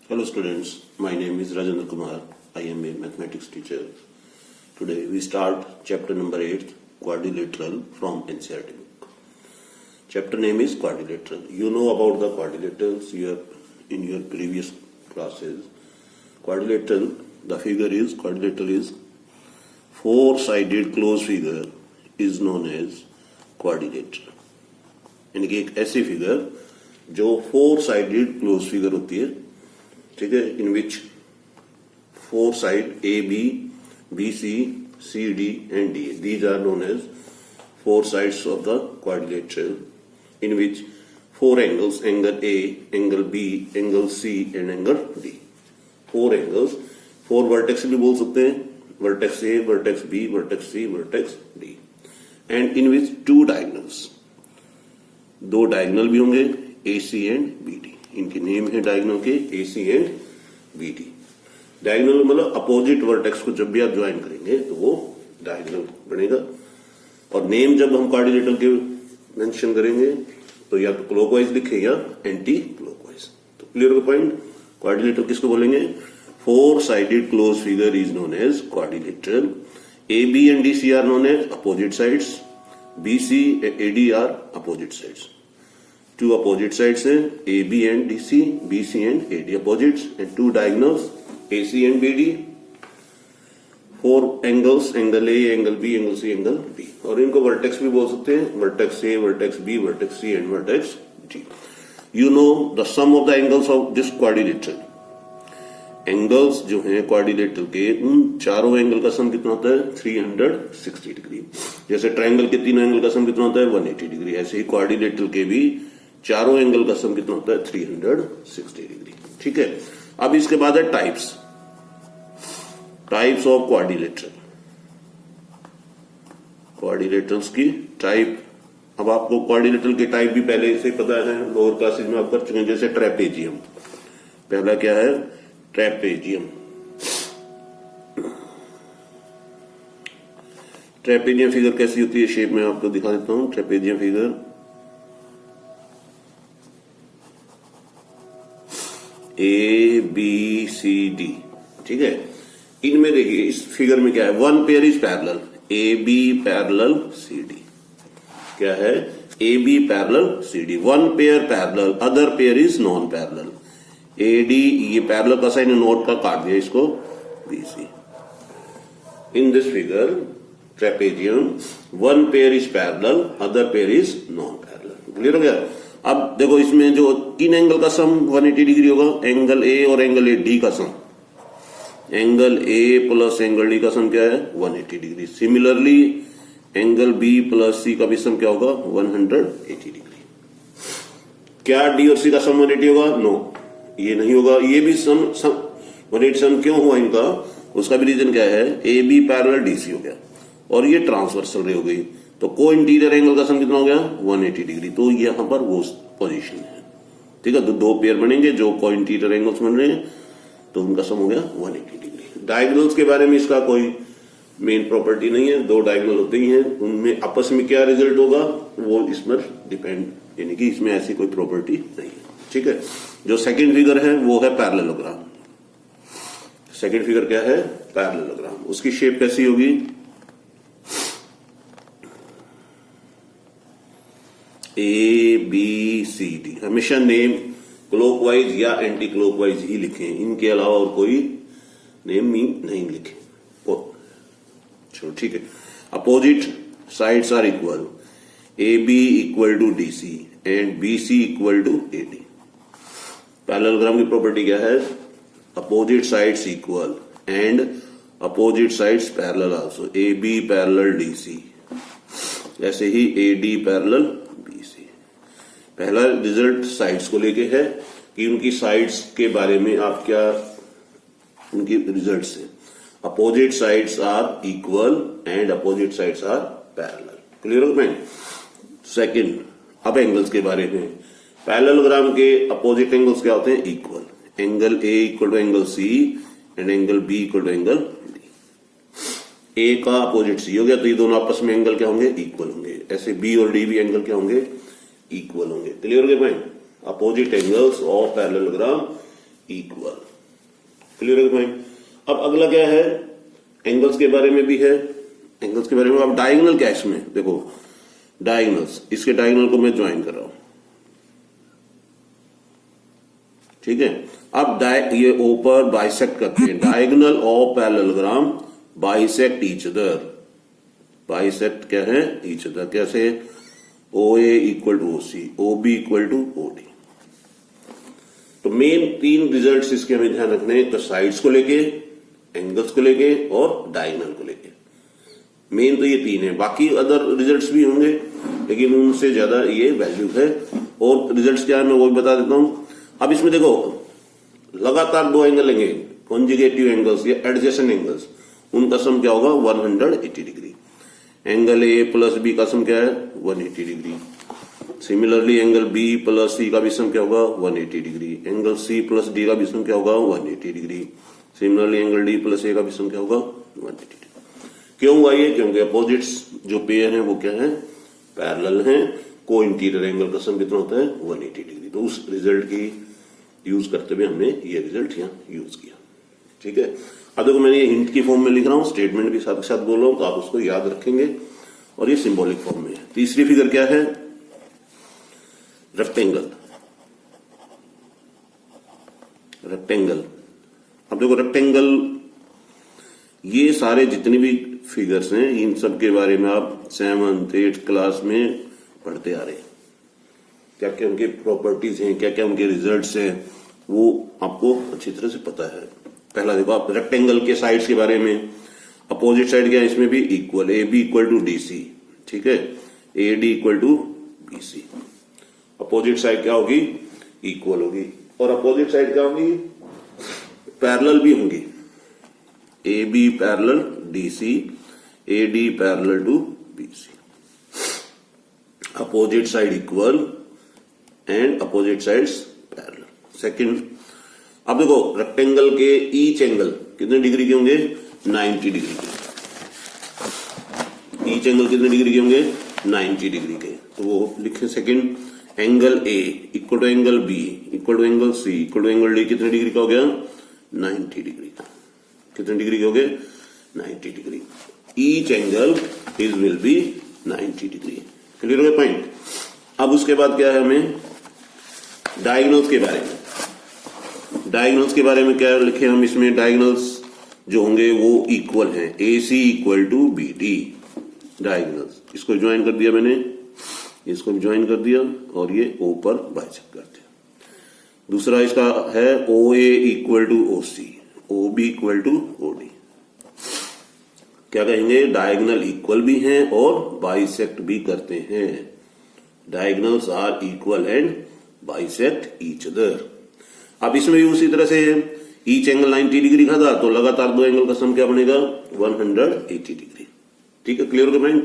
Hello students, my name is Rajendra Kumar. I am a mathematics teacher. Today we start chapter number 8, quadrilateral from NCERT book. Chapter name is quadrilateral. You know about the quadrilaterals in your previous classes. Quadrilateral, the figure is, quadrilateral is four-sided closed figure is known as quadrilateral. यानी कि एक ऐसी figure जो four sided close figure होती है, ठीक है, in which four side A B B C D and D, these are known as four sides of the quadrilateral, in which four angles, angle A, angle B, angle C and angle D, four angles, four vertex भी बोल सकते हैं, vertex A, vertex B, vertex C, vertex D, and in which two diagonals, दो diagonal भी होंगे, A C and B D. इनके name है diagonal के ए C and B D. Diagonal मतलब अपोजिट वर्टेक्स को जब भी आप ज्वाइन करेंगे तो वो डायगोनल बनेगा. और नेम जब हम क्वाड्रिलेटरल के मेंशन करेंगे तो या तो क्लॉकवाइज लिखे या एंटी क्लॉकवाइज. तो क्लियर हो पॉइंट. क्वाड्रिलेटरल किसको बोलेंगे? Four sided close figure is known as quadrilateral. A B and D C are known as opposite sides. B C A D are opposite sides. Two opposite sides हैं AB and DC, BC and AD opposites, and two diagonals AC and BD. Four angles, angle A, angle B, angle C, angle D. और इनको vertex भी बोल सकते हैं, vertex A, vertex B, vertex C and vertex D. You know the sum of the angles of this quadrilateral. Angles जो हैं quadrilateral के, उन चारों एंगल का सम कितना होता है? 360 डिग्री. जैसे ट्रायंगल के तीनों एंगल का सम कितना होता है? 180 डिग्री. ऐसे ही क्वाड्रिलेटरल के भी चारों एंगल का सम कितना होता है? 360 डिग्री. ठीक है. अब इसके बाद है types. Types of quadrilateral. Quadrilaterals की टाइप. अब आपको क्वाड्रिलेटरल के टाइप भी पहले से पता है, लोअर क्लासेज में आप कर चुके हैं. जैसे ट्रेपेजियम. पहला क्या है? ट्रेपेजियम. ट्रेपेजियम फिगर कैसी होती है? शेप में आपको दिखा देता हूं. Trapezium figure A B C D. ठीक है. इनमें देखिए इस फिगर में क्या है? One pair is parallel. A B parallel C D. क्या है? A B parallel C D. One pair parallel, other pair is non parallel. A D, ये पैरेलल का साइन नोट का काट दिया इसको, B C. In this figure trapezium one pair is parallel, other pair is non parallel. Clear हो गया. अब देखो इसमें जो तीन एंगल का सम 180 डिग्री होगा. एंगल ए और एंगल ए डी का sum, angle A plus angle D का सम क्या है? 180 degree. Similarly angle B plus C का भी सम क्या होगा? 180 डिग्री. क्या डी और सी का सम 180 होगा? नो, ये नहीं होगा. ये भी सम 180 सम क्यों हुआ इनका? उसका भी रीजन क्या है? A B parallel D C हो गया और ये ट्रांसवर्सल रे हो गई. तो को इंटीरियर एंगल का सम कितना हो गया? 180 डिग्री. तो यहां पर वो पोजीशन है. ठीक है. तो दो पेयर बनेंगे जो को इंटीरियर एंगल्स बन रहे हैं, तो उनका सम हो गया 180 डिग्री. डायगोनल्स के बारे में इसका कोई मेन प्रॉपर्टी नहीं है. दो डायगोनल होते ही हैं, उनमें आपस में क्या रिजल्ट होगा वो इस पर डिपेंड, यानी कि इसमें ऐसी कोई प्रॉपर्टी नहीं है. ठीक है. जो सेकंड फिगर है वो है पैरेललोग्राम. सेकंड फिगर क्या है? पैरेललोग्राम. उसकी शेप कैसी होगी? A B C D. हमेशा नेम क्लॉकवाइज या एंटी क्लॉकवाइज ही लिखें, इनके अलावा और कोई नेम नहीं लिखें. चलो ठीक है. Opposite sides are equal. A B equal to D C and B C equal to A D. Parallelogram की प्रॉपर्टी क्या है? Opposite sides equal and opposite sides parallel also. A B parallel D C, ऐसे ही A D parallel B C. पहला result sides को लेके है कि उनकी साइड्स के बारे में आप क्या, उनकी रिजल्ट्स है. Opposite sides are equal and opposite sides are parallel. Clear हो मैं? सेकंड, अब एंगल्स के बारे में. पैरेललोग्राम के अपोजिट एंगल्स क्या होते हैं? Equal. Angle A equal to angle C and angle B equal to angle D. A का अपोजिट सी हो गया, तो ये दोनों आपस में एंगल क्या होंगे? इक्वल होंगे. ऐसे बी और डी भी एंगल क्या होंगे? इक्वल होंगे. क्लियर हो गया point? Opposite angles of parallelogram equal. Clear है पॉइंट। अब अगला क्या है, एंगल्स के बारे में भी है। एंगल्स के बारे में, अब डायगोनल क्या है इसमें, देखो डायगोनल्स, इसके डायगोनल को मैं ज्वाइन कर रहा हूं, ठीक है। अब ये ऊपर बाइसेक्ट करते हैं, diagonal of parallelogram bisect each other. Bisect क्या है, ईच अदर। कैसे, O A equal to O C, O B equal to O D. तो मेन 3 रिजल्ट्स इसके हमें ध्यान रखने हैं, तो साइड्स को लेके, एंगल्स को लेके और डायगोनल को लेके। मेन तो ये 3 है, बाकी अदर रिजल्ट्स भी होंगे लेकिन उनसे ज्यादा ये वैल्यू है। और रिजल्ट्स क्या है मैं वो भी बता देता हूं। अब इसमें देखो लगातार 2 एंगल लेंगे, कॉन्जुगेटिव एंगल्स या एडजेसेंट एंगल्स, उनका सम क्या होगा 180 degree. Angle A plus B का सम क्या है 180 degree. Similarly angle B plus C का भी सम क्या होगा 180 degree. Angle C plus D का भी सम क्या होगा 180 degree. Similarly angle D plus A का भी सम क्या होगा 180 डिग्री। क्यों हुआ ये, क्योंकि अपोजिट्स जो पेयर हैं वो क्या है, पैरेलल हैं। को इंटीरियर एंगल का सम कितना होता है 180 डिग्री। तो उस रिजल्ट की यूज करते हुए हमने ये रिजल्ट यहां यूज किया, ठीक है। अब देखो मैंने ये हिंट की फॉर्म में लिख रहा हूं, स्टेटमेंट भी साथ के साथ बोल रहा हूं, तो आप उसको याद रखेंगे। और ये सिंबॉलिक फॉर्म में है। तीसरी फिगर क्या है, रेक्टेंगल। रेक्टेंगल, अब देखो रेक्टेंगल, ये सारे जितनी भी फिगर्स हैं इन सब के बारे में आप 7th 8th क्लास में पढ़ते आ रहे हैं। क्या क्या उनके प्रॉपर्टीज हैं, क्या क्या उनके रिजल्ट्स हैं, वो आपको अच्छी तरह से पता है। पहला देखो आप रेक्टेंगल के साइड्स के बारे में, अपोजिट साइड क्या है इसमें भी equal, A B equal to D C, ठीक है, A D equal to B C. Opposite side क्या होगी, इक्वल होगी। और अपोजिट साइड क्या होगी, पैरेलल भी होंगी, A B parallel D C, A D parallel to B C. Opposite side equal and opposite sides parallel. Second, अब देखो रेक्टेंगल के ईच एंगल कितने डिग्री के होंगे 90 डिग्री के। ईच एंगल कितने डिग्री के होंगे 90 डिग्री के। तो वो लिखे second, angle A equal to angle B equal to angle C equal to angle D कितने डिग्री का हो गया 90 डिग्री का। कितने डिग्री के हो गए 90 degree. Each angle is will be 90 degree. Clear हो गया पॉइंट। अब उसके बाद क्या है, हमें डायगोनल्स के बारे में। डायगोनल्स के बारे में क्या लिखे हम इसमें, डायगोनल्स जो होंगे वो इक्वल हैं, A C equal to B D. Diagonals, इसको ज्वाइन कर दिया मैंने, इसको भी ज्वाइन कर दिया और ये ओ पर बाइसेक्ट कर दिया। दूसरा इसका है O A equal to O C, O B equal to O D. क्या कहेंगे, डायगोनल इक्वल भी हैं और बाइसेक्ट भी करते हैं। Diagonals are equal and bisect each other. अब इसमें भी उसी तरह से ईच एंगल 90 डिग्री का था, तो लगातार 2 एंगल का सम क्या बनेगा 180 डिग्री। ठीक है, क्लियर हो गया।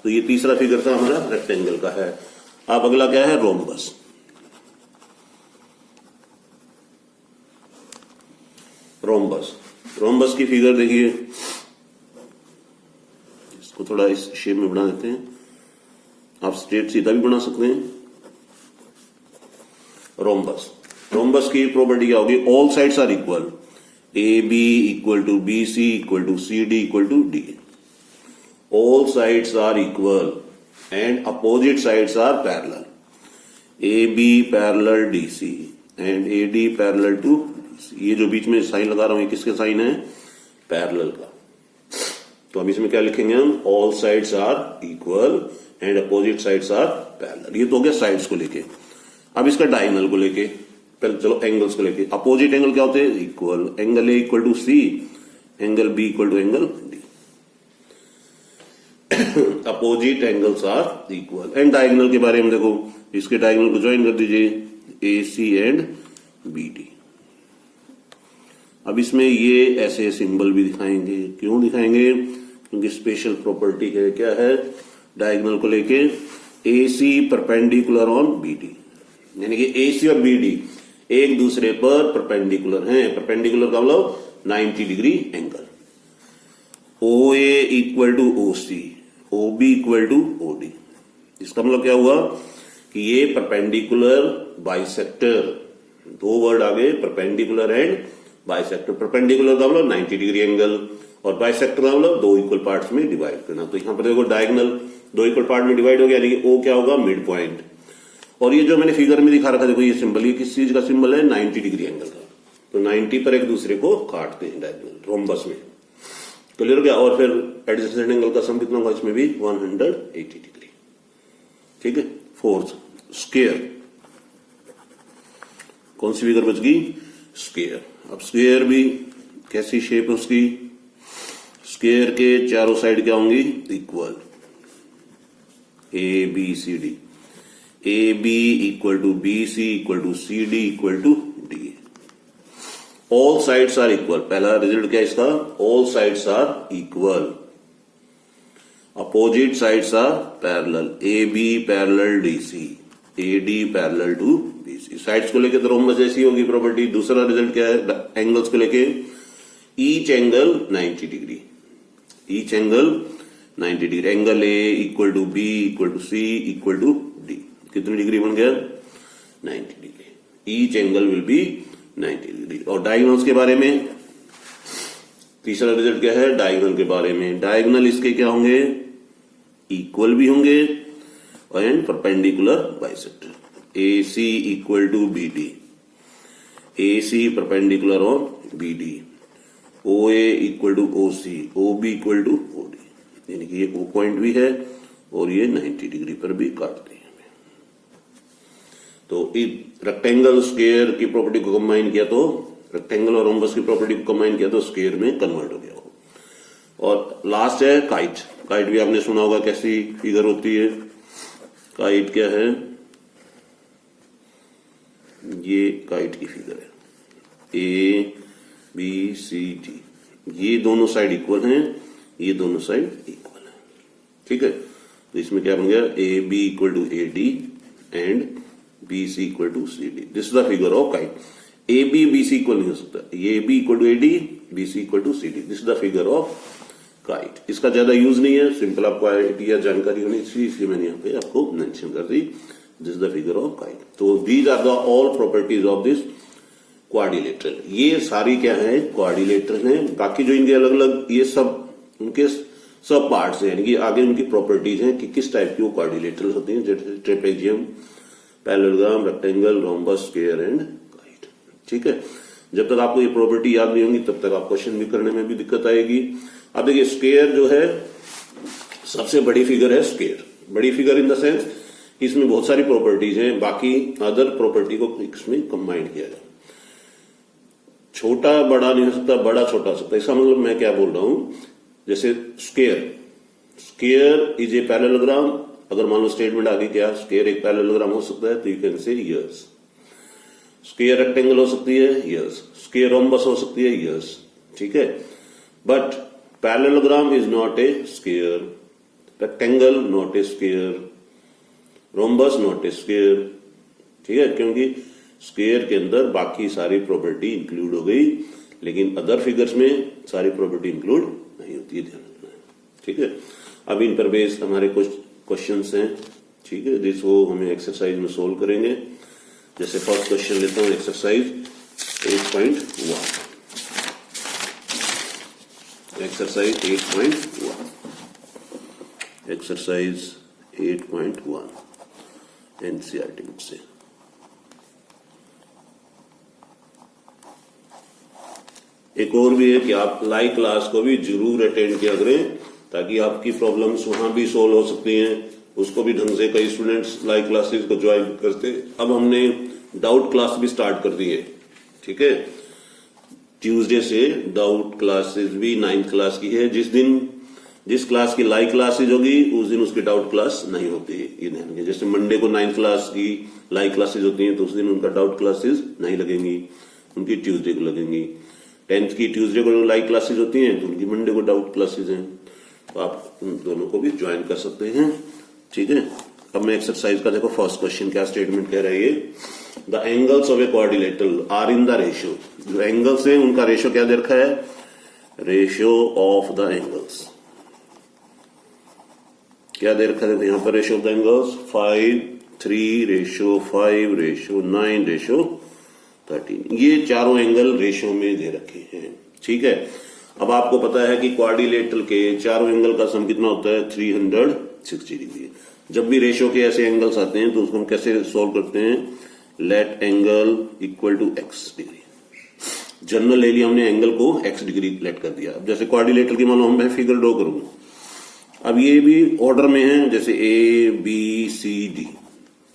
तो ये तीसरा फिगर था हमारा रेक्टेंगल का है। अब अगला क्या है, रोम्बस। रोम्बस, रोम्बस की फिगर देखिए, इसको थोड़ा इस शेप में बना देते हैं, आप स्ट्रेट सीधा भी बना सकते हैं। रोम्बस, रोम्बस की प्रॉपर्टी क्या होगी, all sides are equal, A B equal to B C equal to C D equal to D. All sides are equal and opposite sides are parallel, A B parallel D C and A D parallel to D C. ये जो बीच में sign लगा रहा हूं, ये किसके sign है, parallel का। तो अब इसमें क्या लिखेंगे हम, all sides are equal and opposite sides are parallel. ये तो हो गया साइड्स को लेके। अब इसका डायगोनल को लेके, पहले चलो एंगल्स को लेके। अपोजिट एंगल क्या होते हैं, equal, angle A equal to C, angle B equal to angle D. Opposite angles are equal. And diagonal के बारे में देखो, इसके डायगोनल को ज्वाइन कर दीजिए, ए सी एंड बी डी। अब इसमें ये ऐसे सिंबल भी दिखाएंगे, क्यों दिखाएंगे, क्योंकि स्पेशल प्रॉपर्टी है। क्या है, डायगोनल को लेके A C perpendicular on B D, यानी कि ए सी और बी डी एक दूसरे पर परपेंडिकुलर हैं। परपेंडिकुलर का मतलब 90 degree angle. O A equal to O C, O B equal to O D. इसका मतलब क्या हुआ कि ये परपेंडिकुलर बाइसेक्टर दो वर्ड आ गए, परपेंडिकुलर एंड बाइसेक्टर। परपेंडिकुलर का मतलब 90 डिग्री एंगल और बाइसेक्टर का मतलब दो इक्वल पार्ट्स में डिवाइड करना। तो यहां पर देखो डायगोनल दो इक्वल पार्ट में डिवाइड हो गया, यानी कि ओ क्या होगा, मिड पॉइंट। और ये जो मैंने फिगर में दिखा रखा, देखो ये सिंबल, ये किस चीज का सिंबल है, 90 डिग्री एंगल का। तो 90 पर एक दूसरे को काटते हैं डायगोनल रोम्बस में। क्लियर हो गया। और फिर एडजेसेंट एंगल का सम कितना होगा, इसमें भी 180 डिग्री। ठीक है। Fourth, square. कौन सी फिगर बच गई, स्क्वायर। अब स्क्वायर भी कैसी शेप है उसकी, स्क्वायर के चारों साइड क्या होंगी, equal, A B C D, A B equal to B C equal to C D equal to D. All sides are equal. पहला रिजल्ट क्या है इसका, all sides are equal, opposite sides are parallel, A B parallel D C, A D parallel to B C. Sides को लेके तो rhombus जैसी होगी property. दूसरा रिजल्ट क्या है, एंगल्स को लेके, each angle 90 degree, each angle 90 degree. Angle A equal to B equal to C equal to D, कितनी डिग्री बन गया, 90 degree. Each angle will be 90 degree. और डायगोनल्स के बारे में तीसरा रिजल्ट क्या है, डायगोनल के बारे में। डायगोनल इसके क्या होंगे, इक्वल भी होंगे and perpendicular bisector. A C equal to B D, A C perpendicular on B D, O A equal to O C, O B equal to O D, यानी कि ये ओ पॉइंट भी है और ये 90 डिग्री पर भी काटते हैं। तो रेक्टेंगल स्क्वायर की प्रॉपर्टी को कंबाइन किया तो, रेक्टेंगल और रोम्बस की प्रॉपर्टी को कंबाइन किया तो स्क्वायर में कन्वर्ट हो गया हो। और लास्ट है काइट। काइट भी आपने सुना होगा कैसी फिगर होती है। काइट क्या है, ये काइट की फिगर है, ए बी सी डी, ये दोनों साइड इक्वल हैं, ये दोनों साइड इक्वल है। ठीक है। तो इसमें क्या बन गया, A B equal to A D and B C equal to C D. This is the figure of kite. A B B C equal नहीं हो सकता, A B equal to A D, B C equal to C D. This is the figure of kite. इसका ज्यादा use नहीं है, simple आपको idea जानकारी होनी चाहिए, इसलिए मैंने यहाँ पे आपको मेंशन कर दी। This is the figure of kite. तो these are the all properties of this quadrilateral. ये सारी क्या है, क्वाड्रिलेटरल हैं। बाकी जो इनके अलग अलग ये सब उनके सब पार्ट्स हैं, यानी कि आगे उनकी प्रॉपर्टीज हैं कि किस टाइप की वो क्वाड्रिलेटरल होती हैं, जैसे trapezium, parallelogram, rectangle, rhombus, square and kite. ठीक है। जब तक आपको ये प्रॉपर्टी याद नहीं होंगी तब तक आप क्वेश्चन भी करने में भी दिक्कत आएगी। अब देखिए स्क्वायर जो है सबसे बड़ी फिगर है स्क्वायर। बड़ी फिगर इन द सेंस इसमें बहुत सारी प्रॉपर्टीज हैं, बाकी अदर प्रॉपर्टी को इसमें कंबाइन किया जाए। छोटा बड़ा नहीं हो सकता, बड़ा छोटा हो सकता है। इसका मतलब मैं क्या बोल रहा हूं, जैसे square, square is a parallelogram. अगर मान लो स्टेटमेंट आगे क्या, स्क्वायर एक पैरेललोग्राम हो सकता है, तो you can say yes. Square rectangle हो सकती है, यस। स्क्वायर रोम्बस हो सकती है, यस। ठीक है। But parallelogram is not a square, rectangle not a square, rhombus not a square. ठीक है, क्योंकि स्क्वायर के अंदर बाकी सारी प्रॉपर्टी इंक्लूड हो गई, लेकिन अदर फिगर्स में सारी प्रॉपर्टी इंक्लूड नहीं होती है, ध्यान रखना है। ठीक है। अब इन पर बेस्ड हमारे कुछ क्वेश्चंस हैं। ठीक है, जिसको हमें एक्सरसाइज में सोल्व करेंगे। जैसे फर्स्ट क्वेश्चन लेता हूं, exercise 8.1। Exercise 8.1, exercise 8.1 NCERT book से। एक और भी है कि आप लाइव क्लास को भी जरूर अटेंड किया करें, ताकि आपकी प्रॉब्लम्स वहां भी सोल्व हो सकती हैं। उसको भी ढंग से कई स्टूडेंट्स लाइव क्लासेस को ज्वाइन करते। अब हमने डाउट क्लास भी स्टार्ट कर दी है। ठीक है, ट्यूसडे से डाउट क्लासेस भी 9th क्लास की है। जिस क्लास की लाइव क्लासेज होगी उस दिन उसकी डाउट क्लास नहीं होती है, ये ध्यान रखिए। जैसे मंडे को 9th क्लास की लाइव क्लासेज होती हैं तो उस दिन उनका डाउट क्लासेज नहीं लगेंगी, उनकी ट्यूसडे को लगेंगी। 10th की ट्यूसडे को लाइव क्लासेज होती हैं तो उनकी मंडे को डाउट क्लासेज हैं। तो आप उन दोनों को भी ज्वाइन कर सकते हैं। ठीक है। अब मैं एक्सरसाइज का देखो फर्स्ट क्वेश्चन क्या स्टेटमेंट कह रहा है ये, the angles of a quadrilateral are in the ratio. जो एंगल्स हैं उनका रेशियो क्या दे रखा है, रेशियो ऑफ द एंगल्स क्या दे रखा है यहां पर, ratio of the angles 5:3 ratio 5 ratio 9 ratio 13। ये चारों एंगल रेशियो में दे रखे हैं, ठीक है। अब आपको पता है कि क्वाड्रिलेटरल के चारों एंगल का सम कितना होता है, 360 डिग्री। जब भी रेशियो के ऐसे एंगल्स आते हैं तो उसको हम कैसे सॉल्व करते हैं, let angle equal to x degree. General ले लिया हमने, एंगल को x डिग्री लेट कर दिया। अब जैसे क्वाड्रिलेटरल की मानो मैं फिगर ड्रॉ करूंगा, अब ये भी ऑर्डर में है, जैसे A B C D,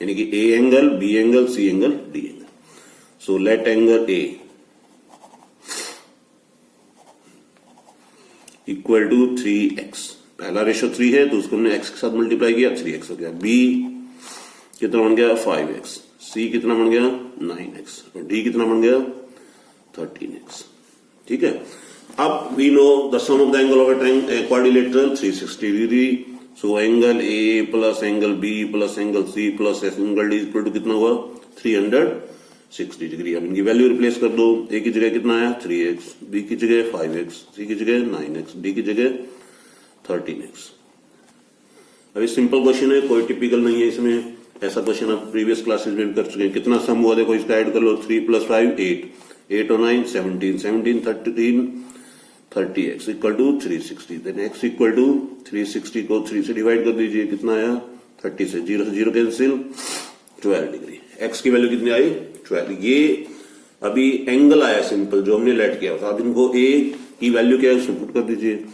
यानी कि A angle, B angle, C angle, D angle. So let angle A equal to 3x। पहला रेशो 3 है तो उसको हमने x के साथ मल्टीप्लाई किया, 3x हो गया। B कितना बन गया, 5x। C कितना बन गया, 9x। और D कितना बन गया, 13x। ठीक है। अब we know the sum of the angle of a quadrilateral 360 degree. So angle A plus angle B plus angle C plus angle D equal to कितना हुआ, 360 डिग्री। अब इनकी वैल्यू रिप्लेस कर दो। A की जगह कितना आया, 3x, B की जगह 5x, C की जगह 9x, D की जगह 13x। अब ये सिंपल क्वेश्चन है, कोई टिपिकल नहीं है इसमें। ऐसा क्वेश्चन आप प्रीवियस क्लासेस में कर चुके हैं। कितना सम हुआ देखो, इसका ऐड कर लो, 3 प्लस 5 8, 8 और 9 17, 17 13, 30x equal to 360। Then x equal to 360 को 3 से डिवाइड कर दीजिए, कितना आया, 30 से 0 कैंसिल, 12 डिग्री। x की वैल्यू कितनी आई, 12। ये अभी एंगल आया सिंपल जो हमने लेट किया था। अब इनको a की वैल्यू क्या है उसमें पुट कर दीजिए।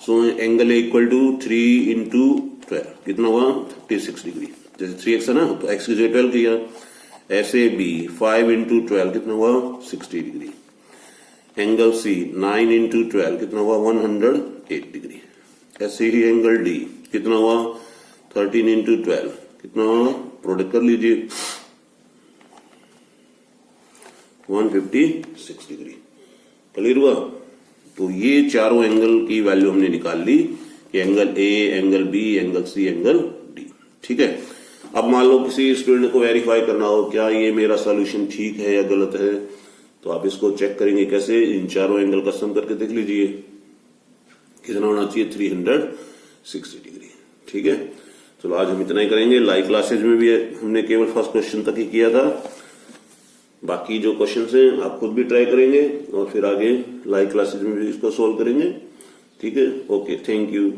So angle a equal to 3 into 12 कितना हुआ, 36 डिग्री। जैसे 3x है ना तो x की जगह 12 किया। ऐसे B 5 इंटू 12 कितना हुआ, 60 डिग्री। एंगल C 9 इंटू 12 कितना हुआ, 108 डिग्री। ऐसे ही एंगल D कितना हुआ, 13 इंटू 12 कितना हुआ, प्रोडक्ट कर लीजिए, 156 डिग्री। क्लियर हुआ। तो ये चारों एंगल की वैल्यू हमने निकाल ली कि angle A, angle B, angle C, angle D। ठीक है। अब मान लो किसी स्टूडेंट को वेरीफाई करना हो क्या ये मेरा सॉल्यूशन ठीक है या गलत है, तो आप इसको चेक करेंगे कैसे, इन चारों एंगल का सम करके देख लीजिए कितना होना चाहिए, 360 डिग्री। ठीक है। चलो आज हम इतना ही करेंगे। लाइव क्लासेज में भी हमने केवल फर्स्ट क्वेश्चन तक ही किया था, बाकी जो क्वेश्चन हैं आप खुद भी ट्राई करेंगे और फिर आगे लाइव क्लासेज में भी इसको सोल्व करेंगे। ठीक है। Okay, thank you.